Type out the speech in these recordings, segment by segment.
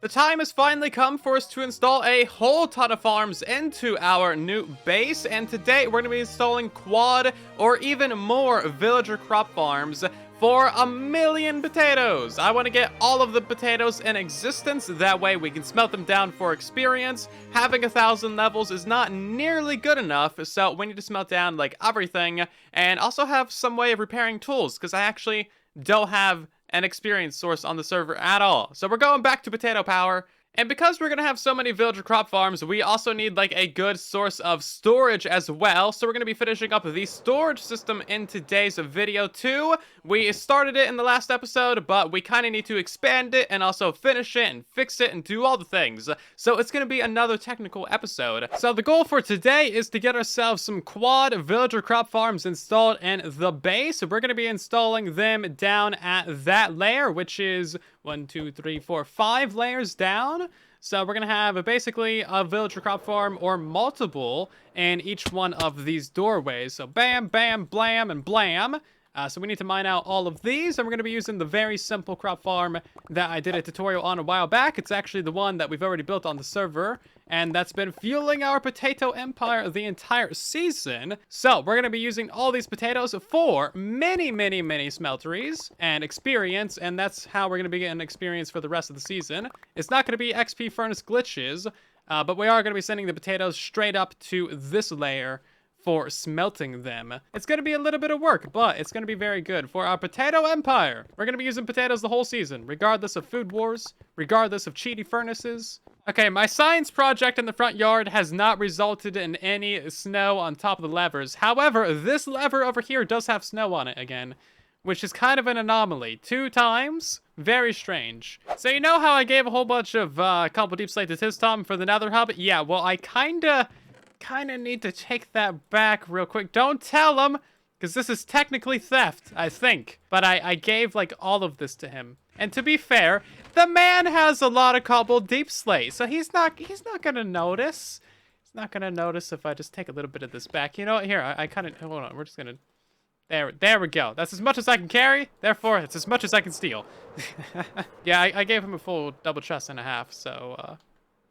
The time has finally come for us to install a whole ton of farms into our new base, and today we're going to be installing quad or even more villager crop farms for 1,000,000 potatoes. I want to get all of the potatoes in existence, that way we can smelt them down for experience. Having 1,000 levels is not nearly good enough, so we need to smelt down like everything, and also have some way of repairing tools, because I actually don't have an experience source on the server at all. So we're going back to potato power. And because we're going to have so many villager crop farms, we also need like a good source of storage as well. So we're going to be finishing up the storage system in today's video too. We started it in the last episode, but we kind of need to expand it and also finish it and fix it and do all the things. So it's going to be another technical episode. So the goal for today is to get ourselves some quad villager crop farms installed in the base. We're going to be installing them down at that layer, which is 1, 2, 3, 4, 5 layers down. So we're going to have basically a villager crop farm or multiple in each one of these doorways. So bam, bam, blam, and blam. So we need to mine out all of these, and we're going to be using the very simple crop farm that I did a tutorial on a while back. It's actually the one that we've already built on the server, and that's been fueling our potato empire the entire season. So we're going to be using all these potatoes for many, many, many smelteries and experience, and that's how we're going to be getting experience for the rest of the season. It's not going to be XP furnace glitches, but we are going to be sending the potatoes straight up to this layer for smelting them. It's going to be a little bit of work, but it's going to be very good for our potato empire. We're going to be using potatoes the whole season, regardless of food wars, regardless of cheaty furnaces. Okay, my science project in the front yard has not resulted in any snow on top of the levers. However, this lever over here does have snow on it again, which is kind of an anomaly. 2 times? Very strange. So you know how I gave a whole bunch of couple deep slate to Tistom for the nether hub? Yeah, well, I kind of need to take that back real quick. Don't tell him, because this is technically theft, I think. But I gave like all of this to him. And to be fair, the man has a lot of cobble deep slate, so he's not gonna notice. He's not gonna notice if I just take a little bit of this back. You know what? Here, I kind of hold on. We're just gonna. There we go. That's as much as I can carry. Therefore, it's as much as I can steal. Yeah, I gave him a full double chest and a half, so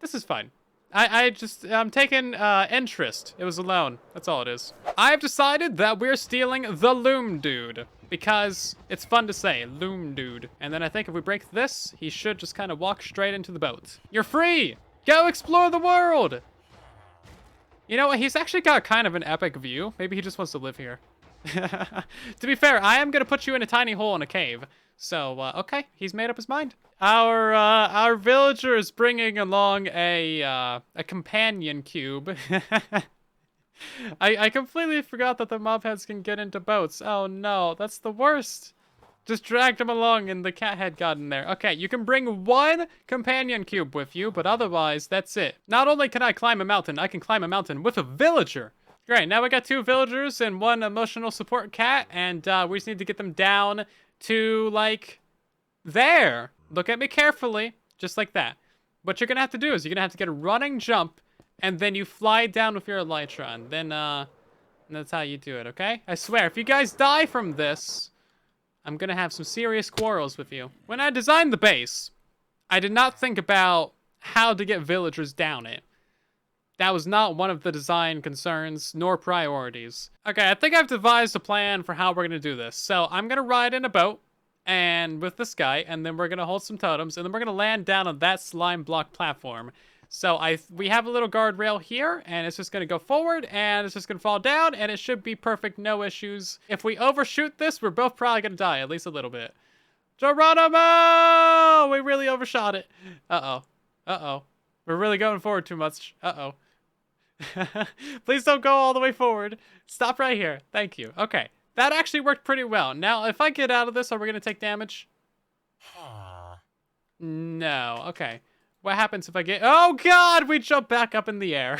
this is fine. I'm taking interest. It was a loan. That's all it is. I've decided that we're stealing the loom dude, because it's fun to say, loom dude. And then I think if we break this, he should just kind of walk straight into the boat. You're free! Go explore the world! You know what? He's actually got kind of an epic view. Maybe he just wants to live here. To be fair, I am going to put you in a tiny hole in a cave. So, okay, he's made up his mind. Our villager is bringing along a companion cube. I completely forgot that the mob heads can get into boats. Oh no, that's the worst. Just dragged him along and the cat head got in there. Okay, you can bring 1 companion cube with you, but otherwise, that's it. Not only can I climb a mountain, I can climb a mountain with a villager. Great, now we got 2 villagers and 1 emotional support cat, and we just need to get them down to, like, there. Look at me carefully, just like that. What you're gonna have to do is you're gonna have to get a running jump, and then you fly down with your elytra, and then, that's how you do it, okay? I swear, if you guys die from this, I'm gonna have some serious quarrels with you. When I designed the base, I did not think about how to get villagers down it. That was not one of the design concerns, nor priorities. Okay, I think I've devised a plan for how we're gonna do this. So I'm gonna ride in a boat, and with this guy, and then we're gonna hold some totems, and then we're gonna land down on that slime block platform. So we have a little guardrail here, and it's just gonna go forward, and it's just gonna fall down, and it should be perfect, no issues. If we overshoot this, we're both probably gonna die, at least a little bit. Geronimo! We really overshot it. Uh-oh. Uh-oh. We're really going forward too much. Uh-oh. Please don't go all the way forward. Stop right here. Thank you. Okay. That actually worked pretty well. Now, if I get out of this, are we going to take damage? No. Okay. What happens if I get... Oh, God! We jump back up in the air.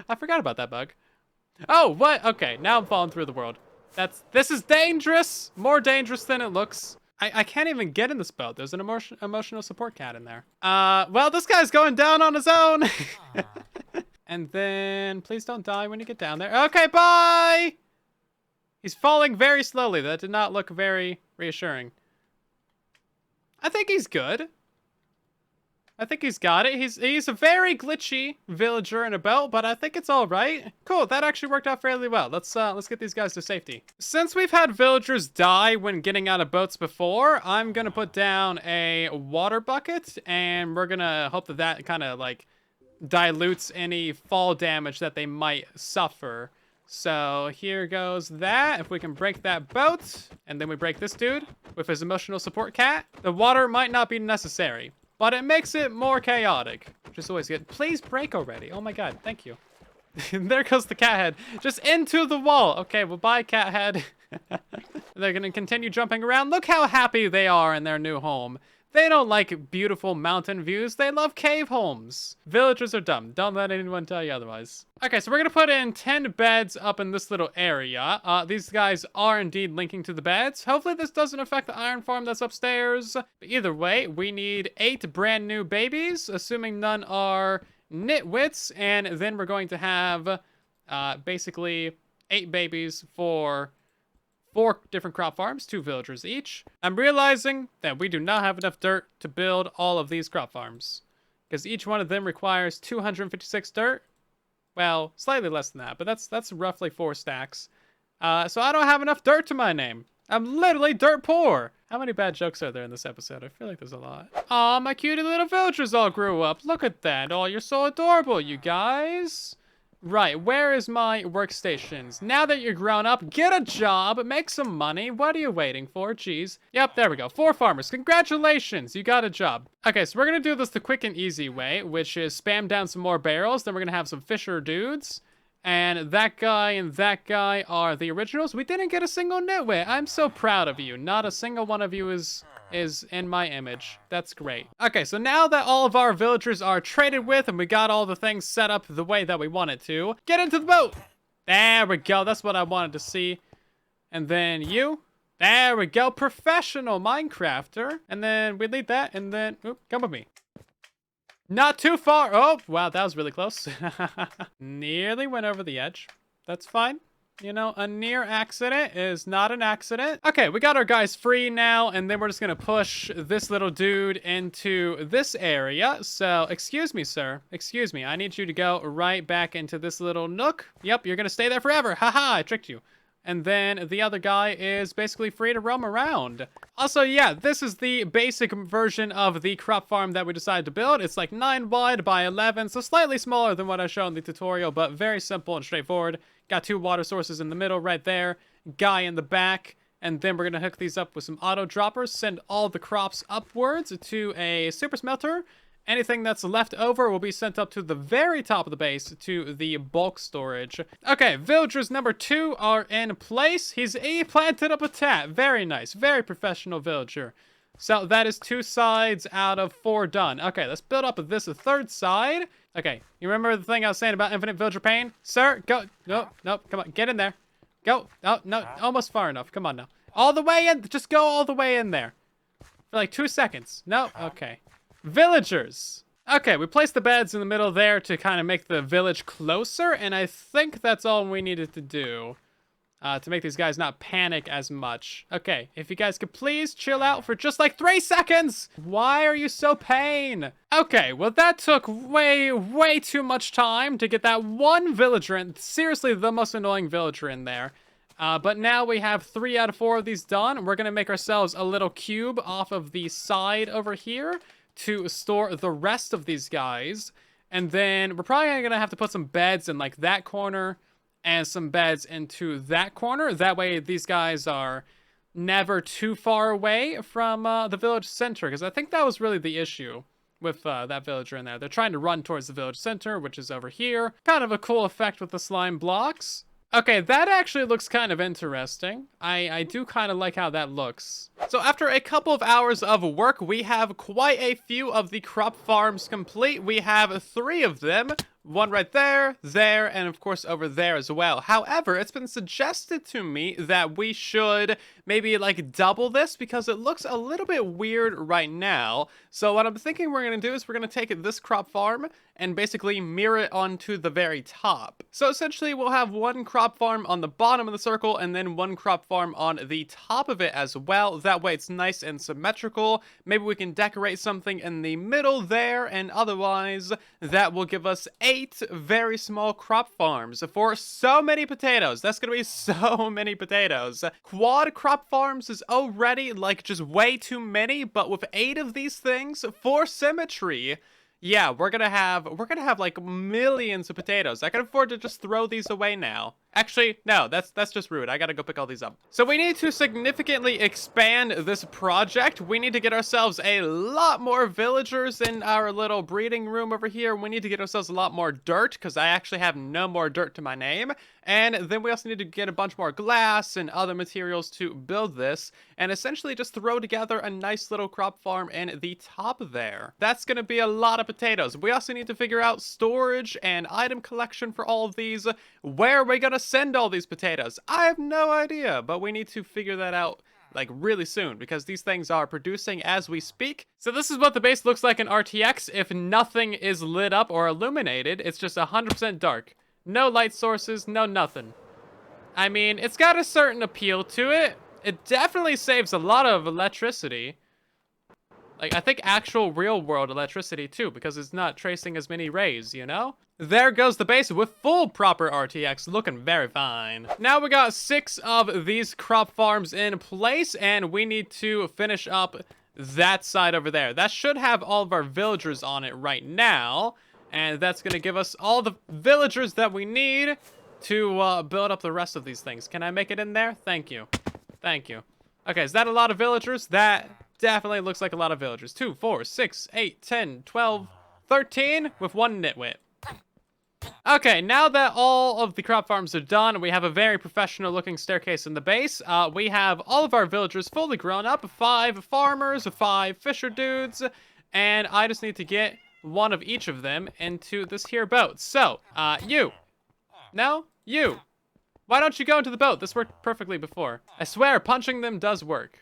I forgot about that bug. Oh, what? Okay. Now I'm falling through the world. This is dangerous. More dangerous than it looks. I can't even get in this boat. There's an emotional support cat in there. Well, this guy's going down on his own. And then, please don't die when you get down there. Okay, bye! He's falling very slowly. That did not look very reassuring. I think he's good. I think he's got it. He's a very glitchy villager in a boat, but I think it's all right. Cool, that actually worked out fairly well. Let's get these guys to safety. Since we've had villagers die when getting out of boats before, I'm gonna put down a water bucket, and we're gonna hope that that kind of like dilutes any fall damage that they might suffer. So here goes that. If we can break that boat, and then we break this dude with his emotional support cat, the water might not be necessary, but it makes it more chaotic, which is always good. Please break already. Oh my god, thank you. There goes the cat head. Just into the wall. Okay, well, bye, cat head. They're gonna continue jumping around. Look how happy they are in their new home. They don't like beautiful mountain views. They love cave homes. Villagers are dumb. Don't let anyone tell you otherwise. Okay, so we're gonna put in 10 beds up in this little area. These guys are indeed linking to the beds. Hopefully this doesn't affect the iron farm that's upstairs. But either way, we need 8 brand new babies, assuming none are nitwits. And then we're going to have basically 8 babies for 4 different crop farms, 2 villagers each. I'm realizing that we do not have enough dirt to build all of these crop farms, because each one of them requires 256 dirt. Well, slightly less than that, but that's roughly 4 stacks. So I don't have enough dirt to my name. I'm literally dirt poor. How many bad jokes are there in this episode? I feel like there's a lot. Aw, my cutie little villagers all grew up. Look at that. Oh, you're so adorable, you guys. Right, where is my workstations? Now that you're grown up, get a job, make some money. What are you waiting for? Jeez. Yep, there we go. 4 farmers. Congratulations, you got a job. Okay, so we're gonna do this the quick and easy way, which is spam down some more barrels. Then we're gonna have some fisher dudes. And that guy are the originals. We didn't get a single nitwit. I'm so proud of you. Not a single one of you is in my image. That's great. Okay, so now that all of our villagers are traded with and we got all the things set up the way that we wanted to, get into the boat. There we go. That's what I wanted to see. And then you. There we go. Professional Minecrafter. And then we lead that, and then, oop, come with me. Not too far. Oh, wow, that was really close. Nearly went over the edge. That's fine. You know, a near accident is not an accident. Okay, we got our guys free now, and then we're just gonna push this little dude into this area. So, excuse me, sir. Excuse me. I need you to go right back into this little nook. Yep, you're gonna stay there forever. Haha, I tricked you. And then the other guy is basically free to roam around. Also, yeah, this is the basic version of the crop farm that we decided to build. It's like 9 wide by 11, so slightly smaller than what I showed in the tutorial, but very simple and straightforward. Got 2 water sources in the middle right there, guy in the back, and then we're gonna hook these up with some auto droppers, send all the crops upwards to a super smelter. Anything that's left over will be sent up to the very top of the base to the bulk storage. Okay, villagers number 2 are in place. He planted up a tap. Very nice. Very professional villager. So that is 2 sides out of 4 done. Okay, let's build up this a 3rd side. Okay, you remember the thing I was saying about infinite villager pain? Sir, go. No, no, come on. Get in there. Go. Oh, no, almost far enough. Come on now. All the way in. Just go all the way in there. For like 2 seconds. No? Okay. Villagers. Okay, we placed the beds in the middle there to kind of make the village closer, and I think that's all we needed to do to make these guys not panic as much. Okay, if you guys could please chill out for just like 3 seconds. Why are you so pain? Okay, well that took way too much time to get that one villager in. Seriously, the most annoying villager in there. But now we have 3 out of 4 of these done. We're gonna make ourselves a little cube off of the side over here to store the rest of these guys. And then we're probably gonna have to put some beds in like that corner and some beds into that corner. That way these guys are never too far away from the village center, because I think that was really the issue with that villager in there. They're trying to run towards the village center, which is over here. Kind of a cool effect with the slime blocks. Okay, that actually looks kind of interesting. I do kind of like how that looks. So after a couple of hours of work, we have quite a few of the crop farms complete. We have 3 of them, one right there, there, and of course over there as well. However, it's been suggested to me that we should maybe like double this because it looks a little bit weird right now. So what I'm thinking we're going to do is we're going to take this crop farm and basically mirror it onto the very top. So essentially we'll have one crop farm on the bottom of the circle and then one crop farm on the top of it as well. That way it's nice and symmetrical. Maybe we can decorate something in the middle there, and otherwise that will give us 8 very small crop farms for so many potatoes. That's gonna be so many potatoes. Quad crop farms is already like just way too many, but with 8 of these things for symmetry, yeah, we're gonna have like millions of potatoes. I can afford to just throw these away now. Actually, no, that's just rude. I gotta go pick all these up. So we need to significantly expand this project. We need to get ourselves a lot more villagers in our little breeding room over here. We need to get ourselves a lot more dirt because I actually have no more dirt to my name. And then we also need to get a bunch more glass and other materials to build this and essentially just throw together a nice little crop farm in the top there. That's gonna be a lot of potatoes. We also need to figure out storage and item collection for all of these. Where are we gonna send all these potatoes? I have no idea, but we need to figure that out like really soon because these things are producing as we speak. So this is what the base looks like in RTX if nothing is lit up or illuminated. It's just 100% dark. No light sources, no nothing. I mean, it's got a certain appeal to it. It definitely saves a lot of electricity. Like, I think actual real-world electricity, too, because it's not tracing as many rays, you know? There goes the base with full proper RTX, looking very fine. Now we got 6 of these crop farms in place, and we need to finish up that side over there. That should have all of our villagers on it right now, and that's gonna give us all the villagers that we need to build up the rest of these things. Can I make it in there? Thank you. Thank you. Okay, is that a lot of villagers? That definitely looks like a lot of villagers. 2, 4, 6, 8, 10, 12, 13 with 1 nitwit. Okay, now that all of the crop farms are done, we have a very professional looking staircase in the base. We have all of our villagers fully grown up, 5 farmers, 5 fisher dudes, and I just need to get one of each of them into this here boat. So, you. No? You. Why don't you go into the boat? This worked perfectly before. I swear, punching them does work.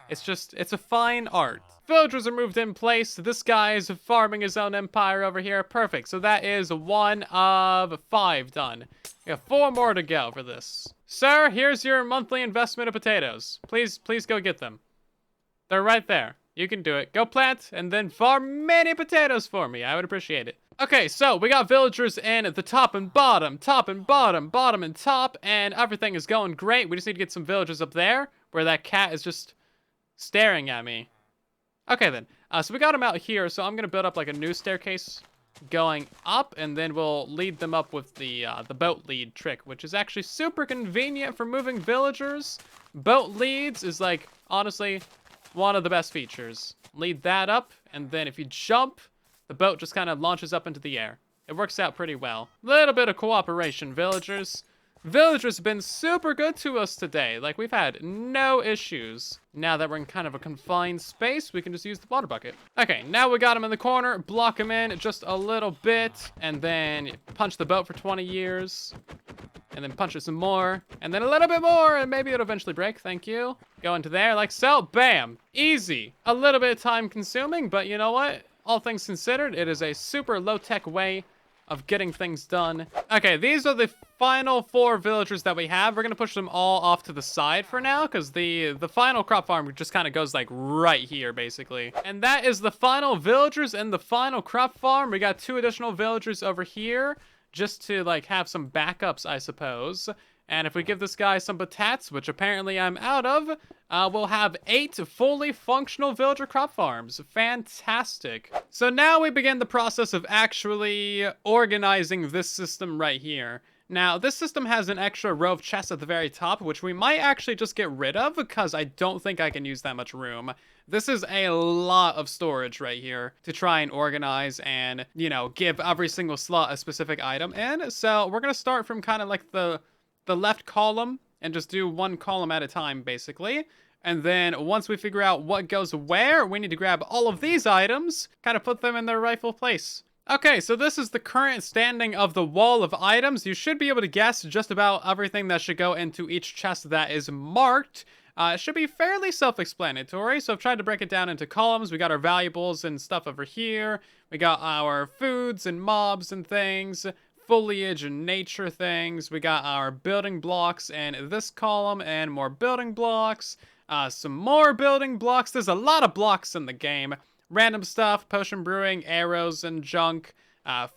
It's a fine art. Villagers are moved in place. This guy is farming his own empire over here. Perfect. So that is 1 of 5 done. We have 4 more to go for this. Sir, here's your monthly investment of potatoes. Please go get them. They're right there. You can do it. Go plant and then farm many potatoes for me. I would appreciate it. Okay, so we got villagers in at the top and bottom, bottom and top, and everything is going great. We just need to get some villagers up there where that cat is just staring at me. Okay then, so we got them out here, so I'm gonna build up like a new staircase going up, and then we'll lead them up with the boat lead trick, which is actually super convenient for moving villagers. Boat leads is like, honestly, one of the best features. Lead that up, and then if you jump, the boat just kind of launches up into the air. It works out pretty well. Little bit of cooperation, villagers. Villagers have been super good to us today. Like, we've had no issues. Now that we're in kind of a confined space, we can just use the water bucket. Okay, now we got him in the corner. Block him in just a little bit. And then punch the boat for 20 years. And then punch it some more. And then a little bit more. And maybe it'll eventually break. Thank you. Go into there like so. Bam. Easy. A little bit time consuming, but you know what? All things considered, it is a super low-tech way of getting things done. Okay, these are the final 4 villagers that we have. We're gonna push them all off to the side for now, because the final crop farm just kind of goes like right here, basically. And that is the final villagers in the final crop farm. We got 2 additional villagers over here, just to like have some backups, I suppose. And if we give this guy some batats, which apparently I'm out of, we'll have 8 fully functional villager crop farms. Fantastic. So now we begin the process of actually organizing this system right here. Now, this system has an extra row of chests at the very top, which we might actually just get rid of because I don't think I can use that much room. This is a lot of storage right here to try and organize and, you know, give every single slot a specific item in. So we're going to start from kind of like the left column and just do 1 column at a time, basically. And then once we figure out what goes where, we need to grab all of these items, kind of put them in their rightful place. Okay, so this is the current standing of the wall of items. You should be able to guess just about everything that should go into each chest that is marked. It should be fairly self-explanatory, so I've tried to break it down into columns. We got our valuables and stuff over here. We got our foods and mobs and things, foliage and nature things. We got our building blocks in this column and more building blocks. Some more building blocks. There's a lot of blocks in the game. Random stuff, potion brewing, arrows and junk,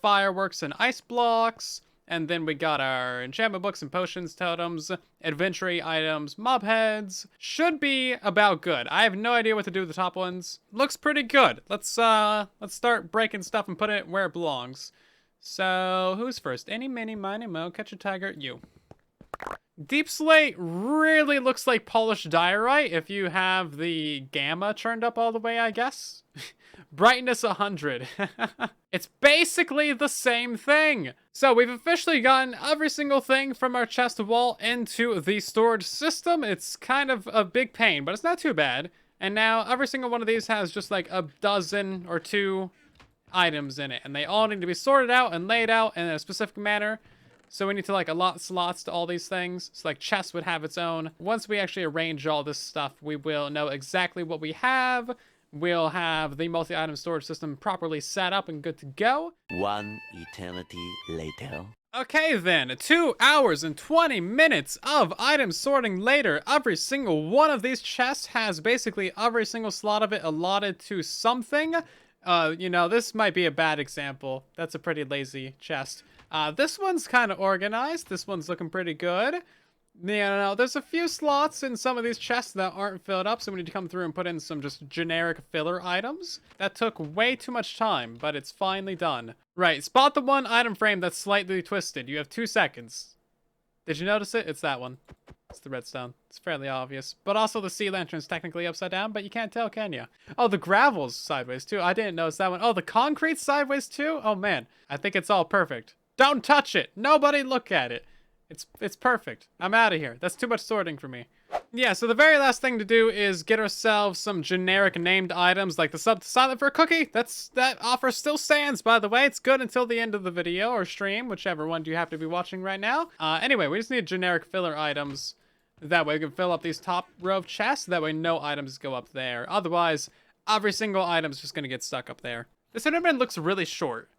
fireworks and ice blocks. And then we got our enchantment books and potions, totems, adventure items, mob heads. Should be about good. I have no idea what to do with the top ones. Looks pretty good. Let's start breaking stuff and put it where it belongs. So, who's first? Any, mini, miny, mo, catch a tiger, you. Deep slate really looks like polished diorite if you have the gamma turned up all the way, I guess. Brightness 100. It's basically the same thing. So we've officially gotten every single thing from our chest wall into the storage system. It's kind of a big pain, but it's not too bad. And now every single one of these has just like a dozen or two items in it, and they all need to be sorted out and laid out in a specific manner. So we need to like allot slots to all these things. So like chest would have its own. Once we actually arrange all this stuff, we will know exactly what we have. We'll have the multi-item storage system properly set up and good to go. One eternity later. Okay then, 2 hours and 20 minutes of item sorting later. Every single one of these chests has basically every single slot of it allotted to something. You know, this might be a bad example. That's a pretty lazy chest. This one's kind of organized. This one's looking pretty good. You know, there's a few slots in some of these chests that aren't filled up, so we need to come through and put in some just generic filler items. That took way too much time, but it's finally done. Right, spot the one item frame that's slightly twisted. You have 2 seconds. Did you notice it? It's that one. It's the redstone. It's fairly obvious. But also the sea lantern's technically upside down, but you can't tell, can you? Oh, the gravel's sideways too. I didn't notice that one. Oh, the concrete's sideways too? Oh man, I think it's all perfect. Don't touch it! Nobody look at it! It's perfect. I'm out of here. That's too much sorting for me. Yeah, so the very last thing to do is get ourselves some generic named items like the sub to silent for a cookie. That offer still stands, by the way. It's good until the end of the video or stream, whichever one do you have to be watching right now. Anyway, we just need generic filler items. That way we can fill up these top row of chests. That way no items go up there. Otherwise, every single item's just gonna get stuck up there. This Enderman looks really short.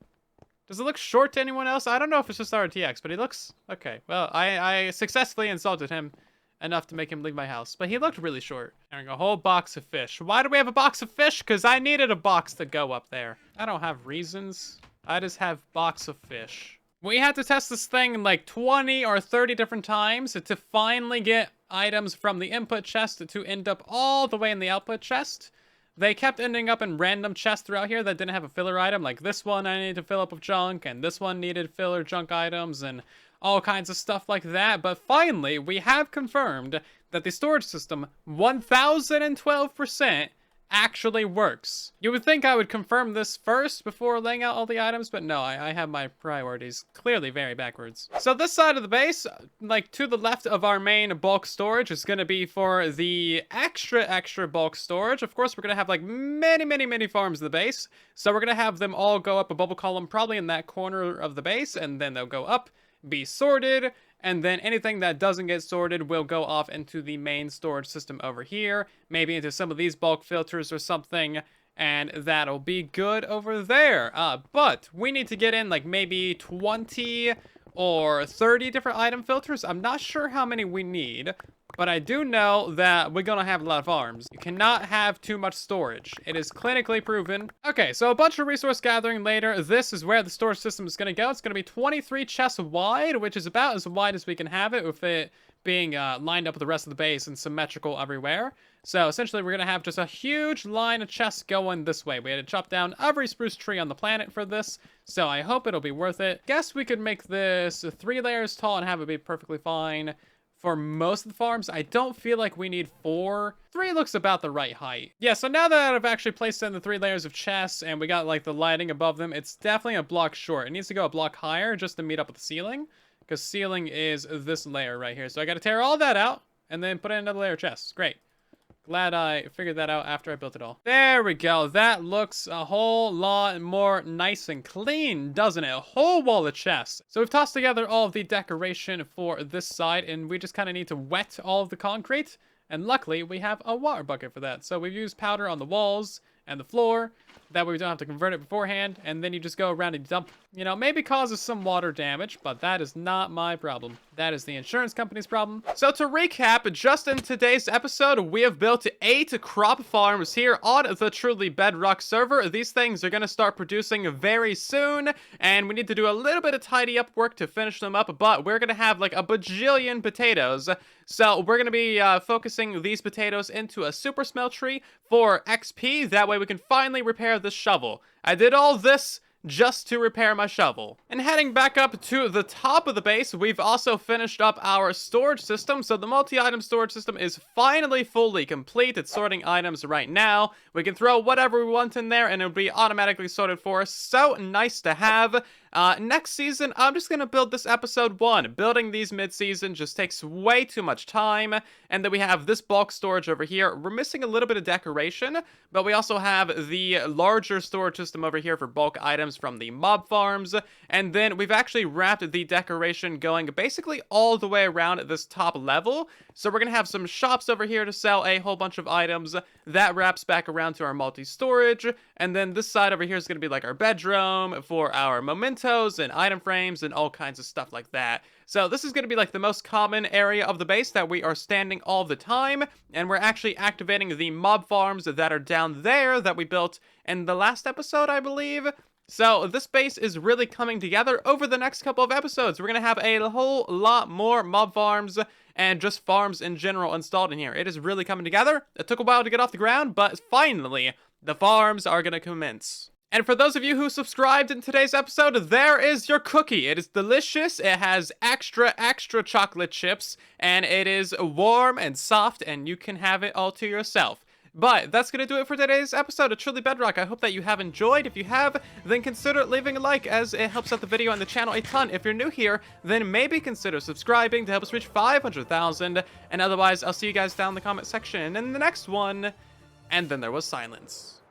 Does it look short to anyone else? I don't know if it's just RTX, but he looks... Okay, well, I successfully insulted him enough to make him leave my house. But he looked really short. And a whole box of fish. Why do we have a box of fish? Because I needed a box to go up there. I don't have reasons. I just have box of fish. We had to test this thing like 20 or 30 different times to finally get items from the input chest to end up all the way in the output chest. They kept ending up in random chests throughout here that didn't have a filler item. Like this one I needed to fill up with junk, and this one needed filler junk items, and all kinds of stuff like that. But finally, we have confirmed that the storage system, 1012%, actually works. You would think I would confirm this first before laying out all the items, but no, I have my priorities clearly very backwards. So this side of the base, like to the left of our main bulk storage, is going to be for the extra bulk storage. Of course, we're going to have like many farms in the base, so we're going to have them all go up a bubble column probably in that corner of the base, and then they'll go up, be sorted, and then anything that doesn't get sorted will go off into the main storage system over here, maybe into some of these bulk filters or something, and that'll be good over there. But we need to get in like maybe 20 or 30 different item filters. I'm not sure how many we need, but I do know that we're gonna have a lot of farms. You cannot have too much storage. It is clinically proven. Okay, so a bunch of resource gathering later. This is where the storage system is gonna go. It's gonna be 23 chests wide, which is about as wide as we can have it, with it being lined up with the rest of the base and symmetrical everywhere. So essentially we're gonna have just a huge line of chests going this way. We had to chop down every spruce tree on the planet for this, so I hope it'll be worth it. Guess we could make this 3 layers tall and have it be perfectly fine. For most of the farms, I don't feel like we need 4. 3 looks about the right height. Yeah, so now that I've actually placed in the 3 layers of chests and we got like the lighting above them, it's definitely a block short. It needs to go a block higher just to meet up with the ceiling, because ceiling is this layer right here. So I got to tear all that out and then put in another layer of chests. Great. Glad I figured that out after I built it all. There we go. That looks a whole lot more nice and clean, doesn't it? A whole wall of chests. So we've tossed together all of the decoration for this side, and we just kind of need to wet all of the concrete. And luckily, we have a water bucket for that. So we've used powder on the walls and the floor. That way we don't have to convert it beforehand. And then you just go around and dump, you know, maybe causes some water damage, but that is not my problem. That is the insurance company's problem. So to recap, just in today's episode, we have built 8 crop farms here on the Truly Bedrock server. These things are going to start producing very soon, and we need to do a little bit of tidy up work to finish them up, but we're going to have like a bajillion potatoes. So we're going to be focusing these potatoes into a super smeltery for XP. That way we can finally repair this shovel. I did all this just to repair my shovel. And heading back up to the top of the base, we've also finished up our storage system. So the multi-item storage system is finally fully complete. It's sorting items right now. We can throw whatever we want in there and it'll be automatically sorted for us. So nice to have. Next season, I'm just gonna build this episode 1. Building these mid-season just takes way too much time. And then we have this bulk storage over here. We're missing a little bit of decoration, but we also have the larger storage system over here for bulk items from the mob farms. And then we've actually wrapped the decoration going basically all the way around this top level. So we're gonna have some shops over here to sell a whole bunch of items. That wraps back around to our multi-storage. And then this side over here is gonna be like our bedroom for our mementos and item frames and all kinds of stuff like that. So this is going to be like the most common area of the base that we are standing all the time, and we're actually activating the mob farms that are down there that we built in the last episode, I believe. So this base is really coming together over the next couple of episodes. We're going to have a whole lot more mob farms and just farms in general installed in here. It is really coming together. It took a while to get off the ground, but finally, the farms are going to commence. And for those of you who subscribed in today's episode, there is your cookie. It is delicious. It has extra chocolate chips, and it is warm and soft, and you can have it all to yourself. But that's going to do it for today's episode of Truly Bedrock. I hope that you have enjoyed. If you have, then consider leaving a like, as it helps out the video and the channel a ton. If you're new here, then maybe consider subscribing to help us reach 500,000. And otherwise, I'll see you guys down in the comment section in the next one. And then there was silence.